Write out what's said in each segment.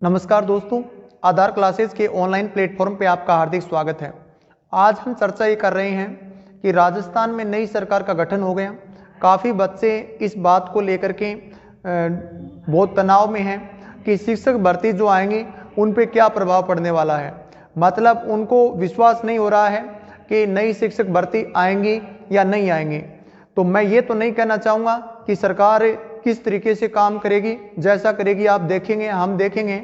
नमस्कार दोस्तों, आधार क्लासेस के ऑनलाइन प्लेटफॉर्म पे आपका हार्दिक स्वागत है। आज हम चर्चा ये कर रहे हैं कि राजस्थान में नई सरकार का गठन हो गया। काफ़ी बच्चे इस बात को लेकर के बहुत तनाव में हैं कि शिक्षक भर्ती जो आएंगी उन पे क्या प्रभाव पड़ने वाला है। मतलब उनको विश्वास नहीं हो रहा है कि नई शिक्षक भर्ती आएंगी या नहीं आएंगी। तो मैं ये तो नहीं कहना चाहूँगा कि सरकार किस तरीके से काम करेगी, जैसा करेगी आप देखेंगे, हम देखेंगे,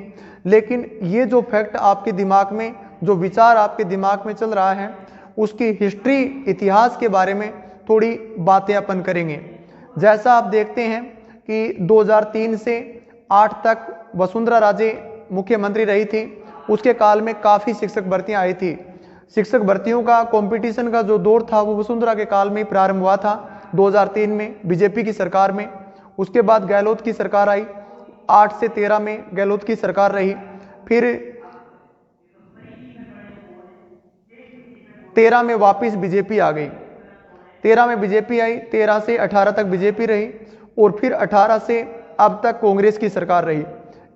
लेकिन ये जो फैक्ट आपके दिमाग में, जो विचार आपके दिमाग में चल रहा है, उसकी हिस्ट्री, इतिहास के बारे में थोड़ी बातें अपन करेंगे। जैसा आप देखते हैं कि 2003 से 8 तक वसुंधरा राजे मुख्यमंत्री रही थी। उसके काल में काफ़ी शिक्षक भर्तियाँ आई थी। शिक्षक भर्तियों का कंपटीशन का जो दौर था वो वसुंधरा के काल में प्रारंभ हुआ था 2003 में बीजेपी की सरकार में। उसके बाद गहलोत की सरकार आई, 8 से 13 में गहलोत की सरकार रही। फिर 13 में वापस बीजेपी आ गई, 13 में बीजेपी आई, 13 से 18 तक बीजेपी रही और फिर 18 से अब तक कांग्रेस की सरकार रही।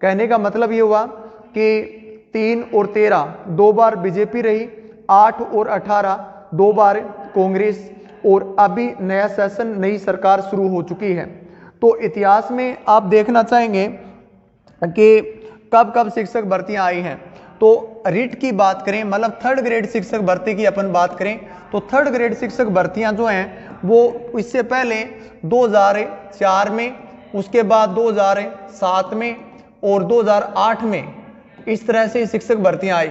कहने का मतलब ये हुआ कि 3 और 13 दो बार बीजेपी रही, 8 और 18 दो बार कांग्रेस, और अभी नया सेशन, नई सरकार शुरू हो चुकी है। तो इतिहास में आप देखना चाहेंगे कि कब कब शिक्षक भर्तियां आई हैं। तो रिट की बात करें, मतलब थर्ड ग्रेड शिक्षक भर्ती की अपन बात करें, तो थर्ड ग्रेड शिक्षक भर्तियां जो हैं वो इससे पहले 2004 में, उसके बाद 2007 में और 2008 में इस तरह से शिक्षक भर्तियां आई।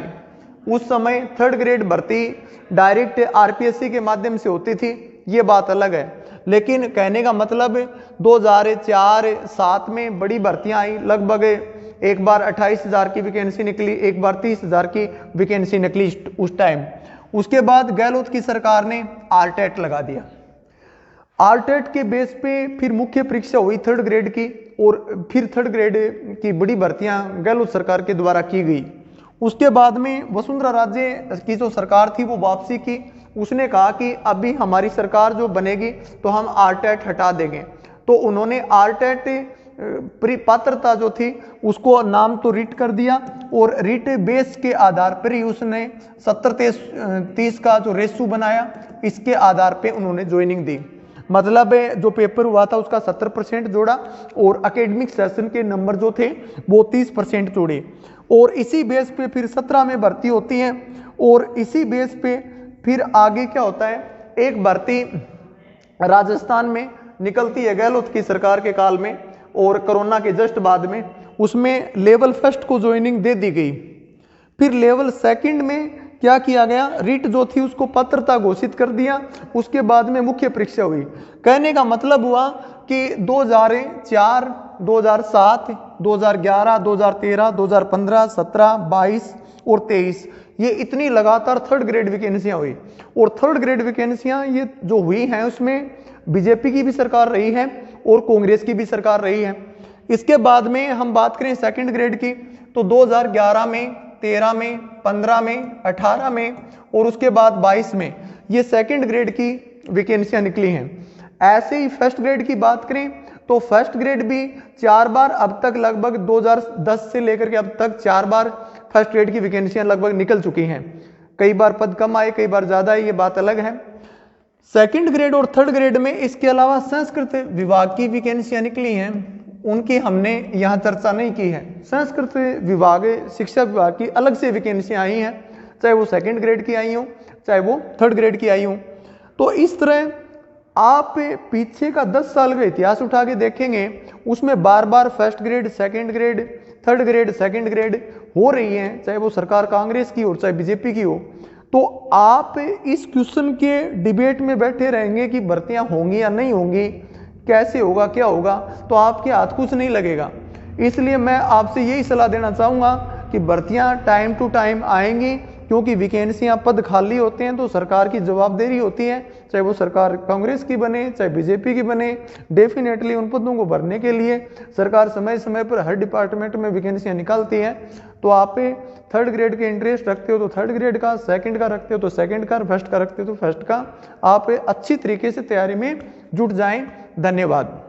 उस समय थर्ड ग्रेड भर्ती डायरेक्ट आरपीएससी के माध्यम से होती थी, ये बात अलग है। लेकिन कहने का मतलब 2004-07 में बड़ी भर्तियां आई, लगभग एक बार 28,000 की वैकेंसी निकली, एक बार 30,000 की वैकेंसी निकली उस टाइम। उसके बाद गहलोत की सरकार ने आरटेट लगा दिया। आरटेट के बेस पे फिर मुख्य परीक्षा हुई थर्ड ग्रेड की, और फिर थर्ड ग्रेड की बड़ी भर्तियां गहलोत सरकार के द्वारा की गई। उसके बाद में वसुंधरा राजे की जो सरकार थी वो वापसी की। उसने कहा कि अभी हमारी सरकार जो बनेगी तो हम आरटेट हटा देंगे। तो उन्होंने आरटेट पात्रता जो थी उसको नाम तो रिट कर दिया, और रिट बेस के आधार पर ही उसने 70-30 का जो रेशो बनाया, इसके आधार पे उन्होंने ज्वाइनिंग दी। मतलब जो पेपर हुआ था उसका 70% जोड़ा और एकेडमिक सेशन के नंबर जो थे वो 30% जोड़े, और इसी बेस पे फिर 17 में भर्ती होती है। और इसी बेस पे फिर आगे क्या होता है, एक भर्ती राजस्थान में निकलती है गहलोत की सरकार के काल में, और कोरोना के जस्ट बाद में उसमें लेवल फर्स्ट को ज्वाइनिंग दे दी गई। फिर लेवल सेकंड में क्या किया गया, रिट जो थी उसको पात्रता घोषित कर दिया। उसके बाद में मुख्य परीक्षा हुई। कहने का मतलब हुआ कि 2004, 2007, 2011, 2013, 2015, 17, 22 और 23 ये इतनी लगातार थर्ड ग्रेड वैकेंसियां हुई। और थर्ड ग्रेड वैकेंसियां ये जो हुई हैं उसमें बीजेपी की भी सरकार रही है और कांग्रेस की भी सरकार रही है। इसके बाद में हम बात करें सेकंड ग्रेड की, तो 2011 में, 13 में, 15 में, 18 में और उसके बाद 22 में ये सेकंड ग्रेड की वैकेंसियां निकली हैं। ऐसे ही फर्स्ट ग्रेड की बात करें तो फर्स्ट ग्रेड भी 4 बार, अब तक लगभग 2010 से लेकर के अब तक 4 बार फर्स्ट ग्रेड की वैकेंसियां लगभग निकल चुकी हैं। कई बार पद कम आए, कई बार ज्यादा आए, ये बात अलग है। सेकंड ग्रेड और थर्ड ग्रेड में इसके अलावा संस्कृत विभाग की वैकेंसियां निकली हैं, उनकी हमने यहाँ चर्चा नहीं की है। संस्कृत विभाग, शिक्षा विभाग की अलग से वैकेंसियां आई हैं, चाहे वो सेकंड ग्रेड की आई हो, चाहे वो थर्ड ग्रेड की आई हो। तो इस तरह आप पीछे का 10 साल का इतिहास उठा के देखेंगे, उसमें बार बार first grade, second grade, third grade, second grade हो रही हैं, चाहे वो सरकार कांग्रेस की हो चाहे बीजेपी की हो। तो आप इस क्वेश्चन के डिबेट में बैठे रहेंगे कि भर्तियां होंगी या नहीं होंगी, कैसे होगा, क्या होगा, तो आपके हाथ कुछ नहीं लगेगा। इसलिए मैं आपसे यही सलाह देना चाहूँगा कि भर्तियां टाइम टू टाइम आएंगी, क्योंकि वैकेंसियां, पद खाली होते हैं तो सरकार की जवाबदेही होती है, चाहे वो सरकार कांग्रेस की बने चाहे बीजेपी की बने। डेफिनेटली उन पदों को भरने के लिए सरकार समय समय पर हर डिपार्टमेंट में वैकेंसियां निकालती है। तो आप थर्ड ग्रेड के इंटरेस्ट रखते हो तो थर्ड ग्रेड का, सेकंड का रखते हो तो सेकंड का, फर्स्ट का रखते हो तो फर्स्ट का, आप अच्छी तरीके से तैयारी में जुट जाएं। धन्यवाद।